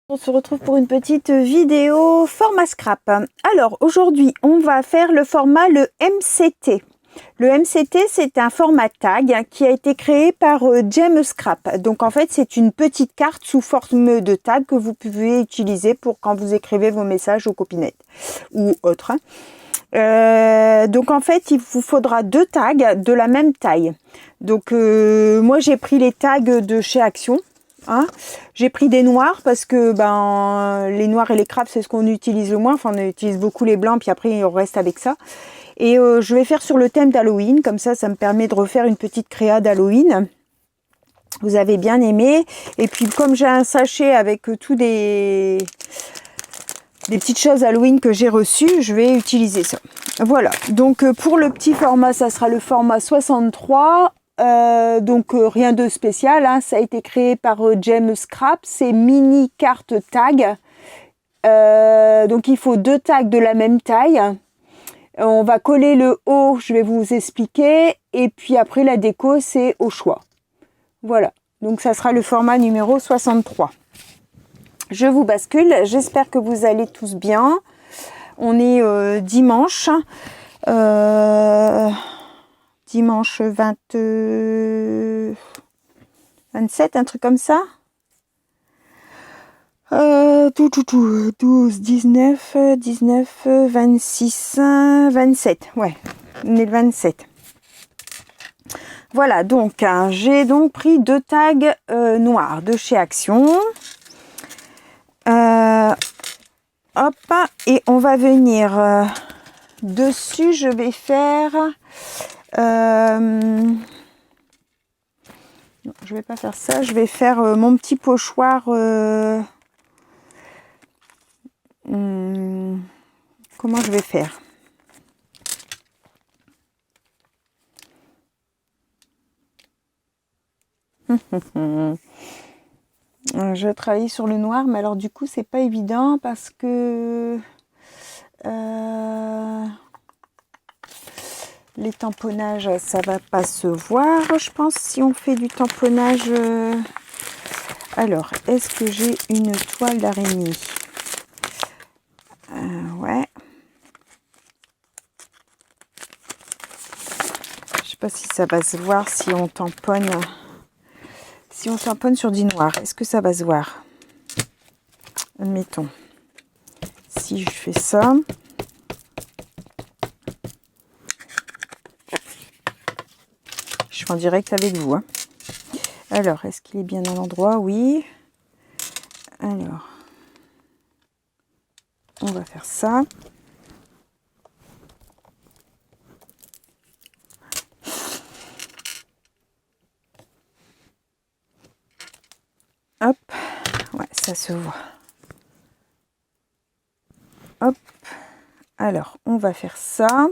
On se retrouve pour une petite vidéo format scrap. Alors aujourd'hui on va faire le format le MCT. Le MCT c'est un format tag qui a été créé par James Scrap. Donc en fait c'est une petite carte sous forme de tag que vous pouvez utiliser pour quand vous écrivez vos messages aux copinettes ou autres. Donc en fait il vous faudra deux tags de la même taille. Donc moi j'ai pris les tags de chez Action. Hein, j'ai pris des noirs parce que les noirs et les crapes c'est ce qu'on utilise le moins. Enfin on utilise beaucoup les blancs puis après on reste avec ça. Et je vais faire sur le thème d'Halloween. Comme ça me permet de refaire une petite créa d'Halloween. Vous avez bien aimé. Et puis comme j'ai un sachet avec tous des petites choses Halloween que j'ai reçues, je vais utiliser ça. Voilà. Donc pour le petit format, ça sera le format 63. Donc rien de spécial, hein. Ça a été créé par James Scrap, c'est mini carte tag. Donc il faut deux tags de la même taille. On va coller le haut, je vais vous expliquer, et puis après la déco c'est au choix. Voilà, donc ça sera le format numéro 63. Je vous bascule, j'espère que vous allez tous bien. On est dimanche. Dimanche 27, un truc comme ça. 12, 19, 26, 27. Ouais, on est le 27. Voilà, donc j'ai donc pris deux tags noirs de chez Action. Hop, et on va venir dessus, je vais faire... non, je vais pas faire ça, je vais faire mon petit pochoir. Comment je vais faire? Je travaille sur le noir, mais alors du coup c'est pas évident parce que les tamponnages, ça va pas se voir, je pense, si on fait du tamponnage. Alors, est-ce que j'ai une toile d'araignée? Ouais. Je sais pas si ça va se voir si on tamponne. Si on tamponne sur du noir, est-ce que ça va se voir? Admettons. Si je fais ça. Je suis en direct avec vous. Hein. Alors, est-ce qu'il est bien à l'endroit? Oui. Alors, on va faire ça. Hop. Ouais, ça se voit. Hop. Alors, on va faire ça.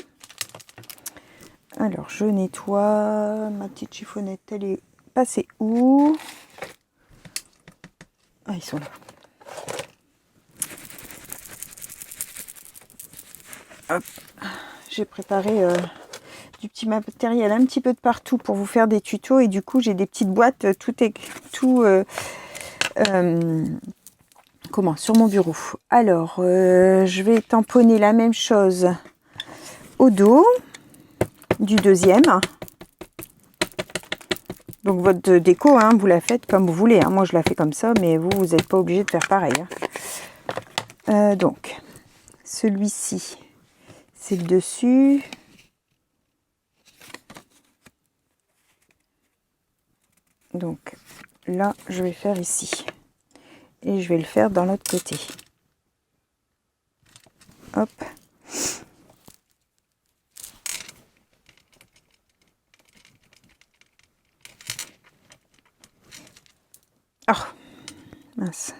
Alors, je nettoie. Ma petite chiffonnette, elle est passée où? Ah, ils sont là. Hop. J'ai préparé du petit matériel un petit peu de partout pour vous faire des tutos. Et du coup, j'ai des petites boîtes sur mon bureau. Alors, je vais tamponner la même chose au dos du deuxième. Donc votre déco, hein, vous la faites comme vous voulez. Hein. Moi je la fais comme ça, mais vous n'êtes pas obligé de faire pareil. Hein. Donc, celui-ci, c'est le dessus. Donc là, je vais faire ici. Et je vais le faire dans l'autre côté. Hop. Oh, mince.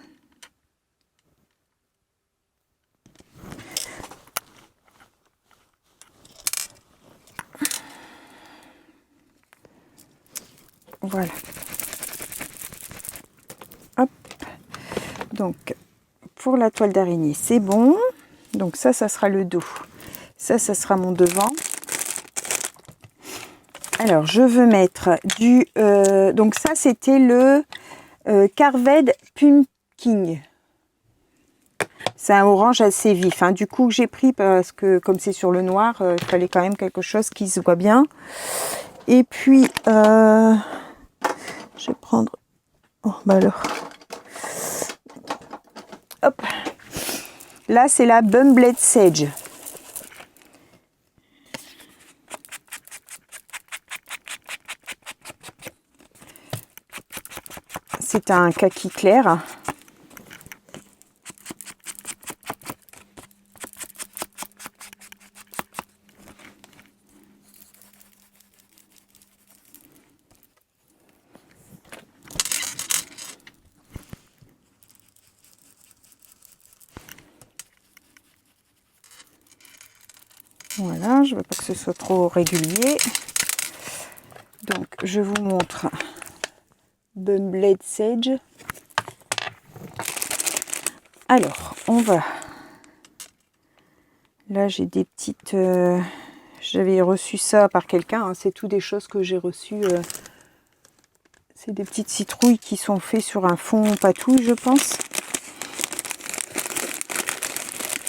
Voilà. Hop. Donc, pour la toile d'araignée, c'est bon. Donc ça sera le dos. Ça sera mon devant. Alors, je veux mettre du... donc ça, c'était le Carved Pumpkin. C'est un orange assez vif, hein. Du coup, j'ai pris parce que comme c'est sur le noir, il fallait quand même quelque chose qui se voit bien. Et puis, je vais prendre... Oh, bah alors... Hop. Là, c'est la Bumbled Sage. C'est un kaki clair. Voilà, je ne veux pas que ce soit trop régulier. Donc, je vous montre Bumbled Sage. Alors, on va... Là, j'ai des petites... J'avais reçu ça par quelqu'un. Hein. C'est tout des choses que j'ai reçues. C'est des petites citrouilles qui sont faites sur un fond patouille, je pense.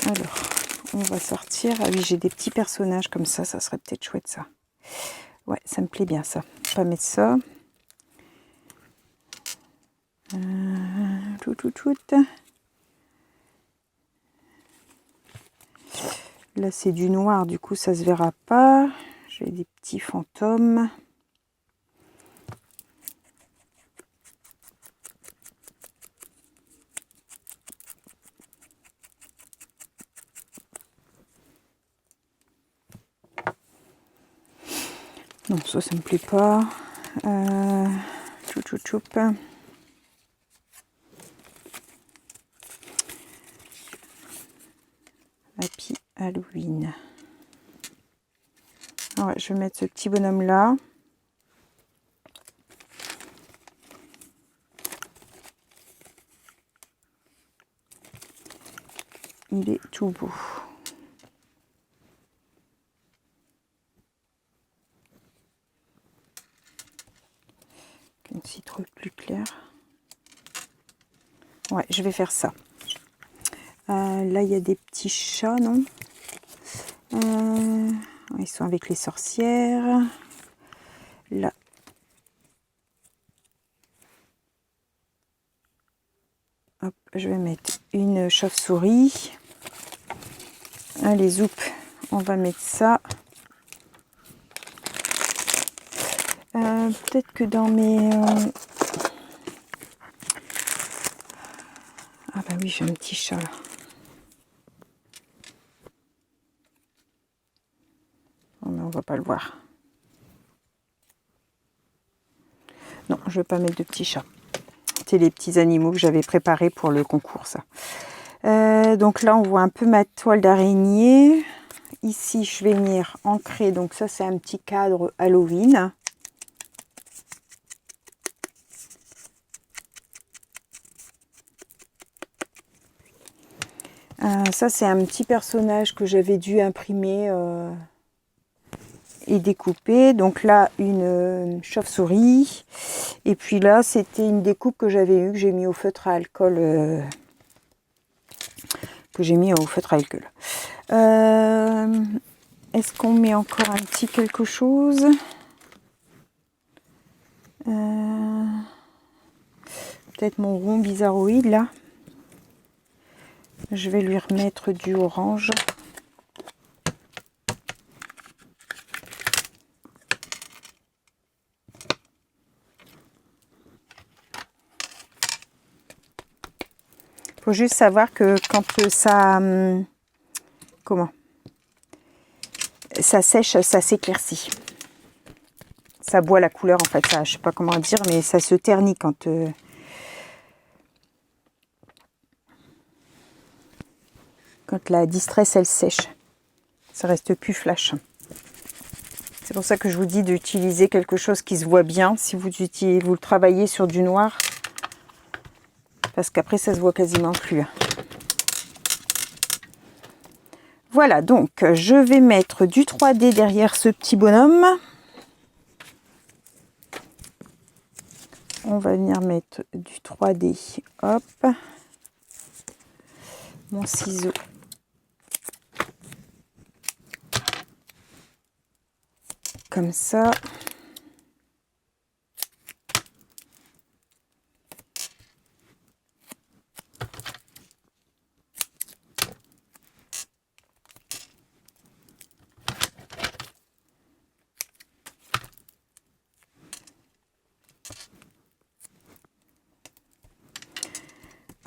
Alors, on va sortir. Ah oui, j'ai des petits personnages comme ça. Ça serait peut-être chouette, ça. Ouais, ça me plaît bien, ça. On va pas mettre ça. Tout. Là, c'est du noir. Du coup, ça se verra pas. J'ai des petits fantômes. Non, ça me plaît pas. Choup. Happy Halloween. Ah ouais, je vais mettre ce petit bonhomme là. Il est tout beau. Une citrouille plus claire. Ouais, je vais faire ça. Là, il y a des petits chats, non? Ils sont avec les sorcières. Là. Hop, je vais mettre une chauve-souris. Allez, zoup, on va mettre ça. Peut-être que dans mes... Ah bah oui, j'ai un petit chat là. Oh, mais on va pas le voir. Non, je vais pas mettre de petits chats. C'est les petits animaux que j'avais préparés pour le concours, ça. Donc là, on voit un peu ma toile d'araignée. Ici, je vais venir ancrer. Donc ça, c'est un petit cadre Halloween. Ça, c'est un petit personnage que j'avais dû imprimer et découper. Donc là, une chauve-souris. Et puis là, c'était une découpe que j'avais eue, que j'ai mis au feutre à alcool. Est-ce qu'on met encore un petit quelque chose? Peut-être mon rond bizarroïde là. Je vais lui remettre du orange. Il faut juste savoir que quand ça... ça sèche, ça s'éclaircit. Ça boit la couleur en fait. Ça, je sais pas comment dire, mais ça se ternit quand... Quand la distress, elle sèche. Ça reste plus flash. C'est pour ça que je vous dis d'utiliser quelque chose qui se voit bien si vous le travaillez sur du noir. Parce qu'après, ça se voit quasiment plus. Voilà, donc je vais mettre du 3D derrière ce petit bonhomme. On va venir mettre du 3D. Hop. mon ciseau. Comme ça.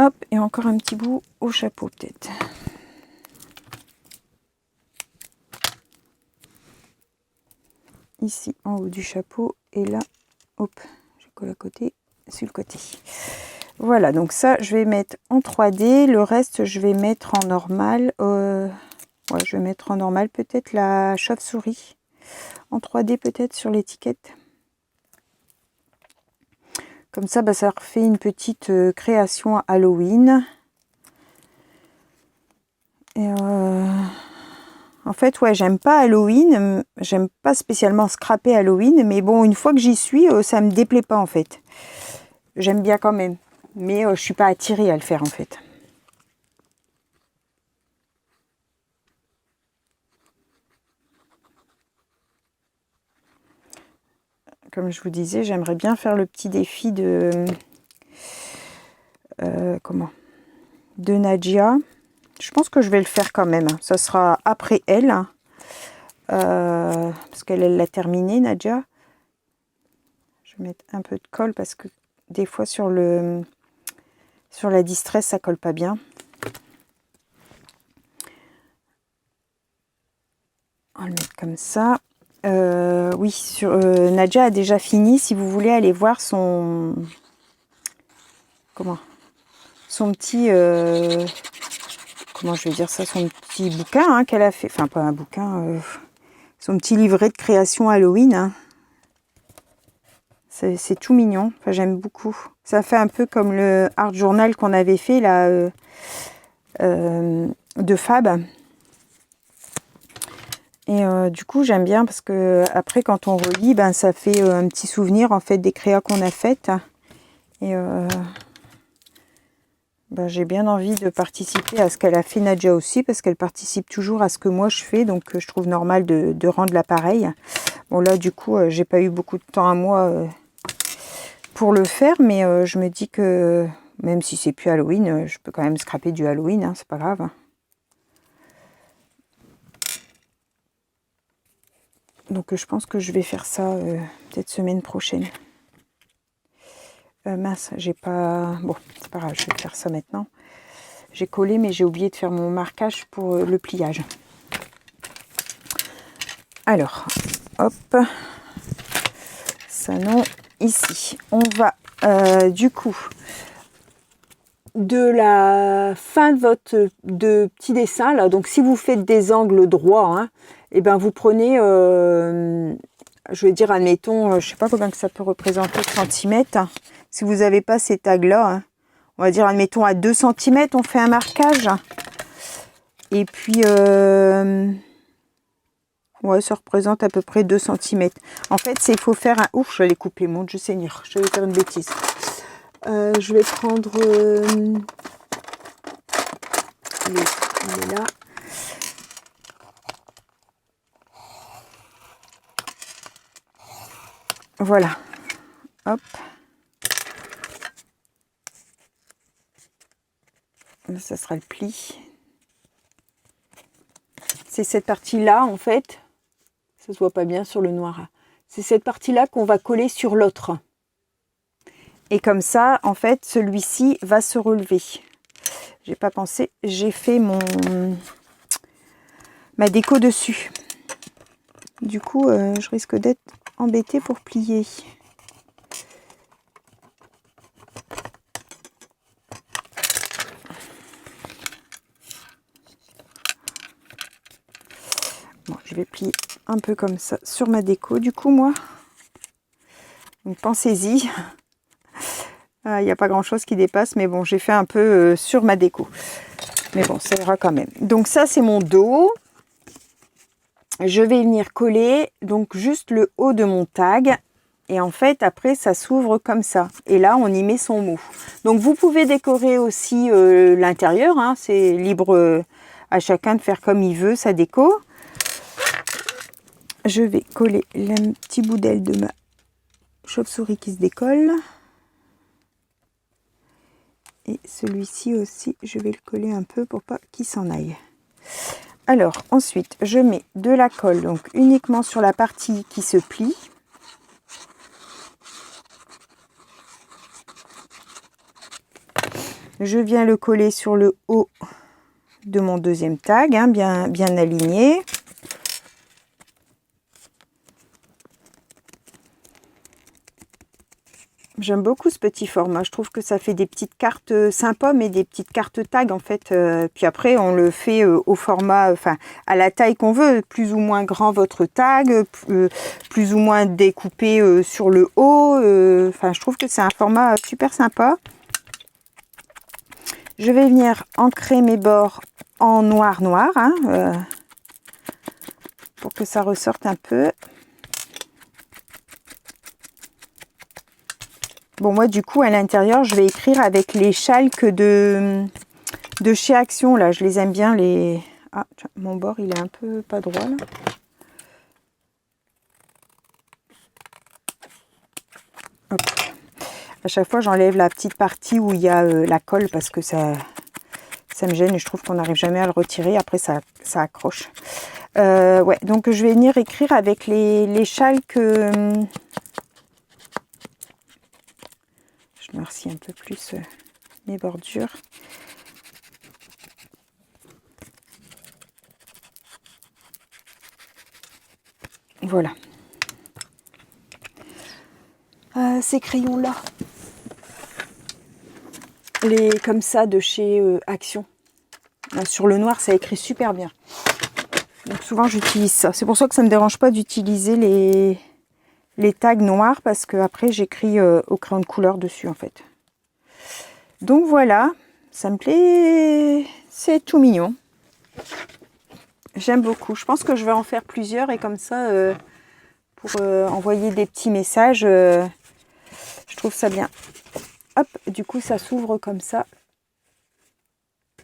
Hop, et encore un petit bout au chapeau peut-être. Ici en haut du chapeau et là, hop, je colle à côté, sur le côté. Voilà, donc ça je vais mettre en 3D, le reste je vais mettre en normal. Ouais, je vais mettre en normal peut-être la chauve-souris. En 3D peut-être sur l'étiquette. Comme ça, bah, ça refait une petite création Halloween. Et en fait, ouais, j'aime pas Halloween. J'aime pas spécialement scraper Halloween. Mais bon, une fois que j'y suis, ça me déplaît pas en fait. J'aime bien quand même. Mais je suis pas attirée à le faire en fait. Comme je vous disais, j'aimerais bien faire le petit défi de... de Nadia. Je pense que je vais le faire quand même. Ça sera après elle. Parce qu'elle l'a terminé, Nadia. Je vais mettre un peu de colle parce que des fois sur la distress, ça colle pas bien. On va le mettre comme ça. Oui, Nadia a déjà fini. Si vous voulez aller voir son... son petit... comment je vais dire ça, son petit bouquin qu'elle a fait, enfin pas un bouquin, son petit livret de création Halloween. Hein. C'est tout mignon, enfin, j'aime beaucoup. Ça fait un peu comme le art journal qu'on avait fait là, de Fab. Et du coup j'aime bien parce que après quand on relit, ben, ça fait un petit souvenir en fait des créas qu'on a faites. Et ben, j'ai bien envie de participer à ce qu'elle a fait Nadia aussi, parce qu'elle participe toujours à ce que moi je fais, donc je trouve normal de rendre l'appareil. Bon là du coup j'ai pas eu beaucoup de temps à moi pour le faire, mais je me dis que même si c'est plus Halloween, je peux quand même scraper du Halloween, hein, c'est pas grave. Donc je pense que je vais faire ça peut-être semaine prochaine. Mince, j'ai pas... Bon, c'est pas grave, je vais faire ça maintenant. J'ai collé, mais j'ai oublié de faire mon marquage pour le pliage. Alors, hop. Ça non, ici. On va, du coup, de la fin de votre petit dessin, là, donc si vous faites des angles droits, hein, et ben vous prenez... je vais dire, admettons, je sais pas combien que ça peut représenter, centimètres. Si vous n'avez pas ces tags-là, hein, on va dire, admettons, à 2 cm, on fait un marquage. Et puis, ouais, ça représente à peu près 2 cm. En fait, il faut faire un... Ouf, je vais les couper, mon Dieu Seigneur, je vais faire une bêtise. Je vais prendre... il est là. Voilà. Hop. Là, ça sera le pli. C'est cette partie-là, en fait. Ça se voit pas bien sur le noir. C'est cette partie-là qu'on va coller sur l'autre. Et comme ça, en fait, celui-ci va se relever. J'ai pas pensé. J'ai fait ma déco dessus. Du coup, je risque d'être embêtée pour plier. Bon, je vais plier un peu comme ça sur ma déco, du coup, moi. Donc, pensez-y. Il n'y a pas grand-chose qui dépasse, mais bon, j'ai fait un peu sur ma déco. Mais bon, ça ira quand même. Donc, ça, c'est mon dos. Je vais venir coller, donc, juste le haut de mon tag. Et en fait, après, ça s'ouvre comme ça. Et là, on y met son mot. Donc, vous pouvez décorer aussi l'intérieur. Hein. C'est libre à chacun de faire comme il veut sa déco. Je vais coller le petit bout d'aile de ma chauve-souris qui se décolle. Et celui-ci aussi, je vais le coller un peu pour pas qu'il s'en aille. Alors, ensuite, je mets de la colle, donc uniquement sur la partie qui se plie. Je viens le coller sur le haut de mon deuxième tag, hein, bien aligné. J'aime beaucoup ce petit format. Je trouve que ça fait des petites cartes sympas, mais des petites cartes tags en fait. Puis après, on le fait au format, enfin à la taille qu'on veut, plus ou moins grand votre tag, plus ou moins découpé sur le haut. Enfin, je trouve que c'est un format super sympa. Je vais venir ancrer mes bords en noir, hein, pour que ça ressorte un peu. Bon, moi, du coup, à l'intérieur, je vais écrire avec les chalques de chez Action. Là, je les aime bien, les... Ah, tiens, mon bord, il est un peu pas droit, là. Hop. À chaque fois, j'enlève la petite partie où il y a la colle parce que ça me gêne et je trouve qu'on n'arrive jamais à le retirer. Après, ça accroche. Ouais, donc, je vais venir écrire avec les chalques... Je noircis un peu plus mes bordures. Voilà. Ces crayons-là, les comme ça de chez Action. Là, sur le noir, ça écrit super bien. Donc souvent, j'utilise ça. C'est pour ça que ça ne me dérange pas d'utiliser les tags noirs parce que après j'écris au crayon de couleur dessus en fait. Donc voilà, ça me plaît, c'est tout mignon. J'aime beaucoup. Je pense que je vais en faire plusieurs et comme ça, pour envoyer des petits messages, je trouve ça bien. Hop, du coup ça s'ouvre comme ça.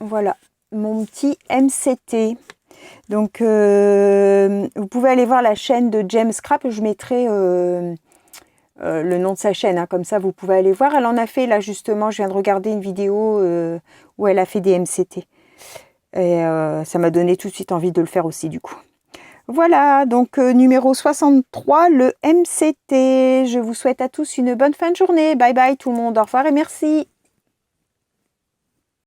Voilà, mon petit MCT. Donc, vous pouvez aller voir la chaîne de Jem Scrap. Je mettrai le nom de sa chaîne. Hein, comme ça, vous pouvez aller voir. Elle en a fait, là, justement. Je viens de regarder une vidéo où elle a fait des MCT. Et ça m'a donné tout de suite envie de le faire aussi, du coup. Voilà, donc numéro 63, le MCT. Je vous souhaite à tous une bonne fin de journée. Bye bye tout le monde. Au revoir et merci.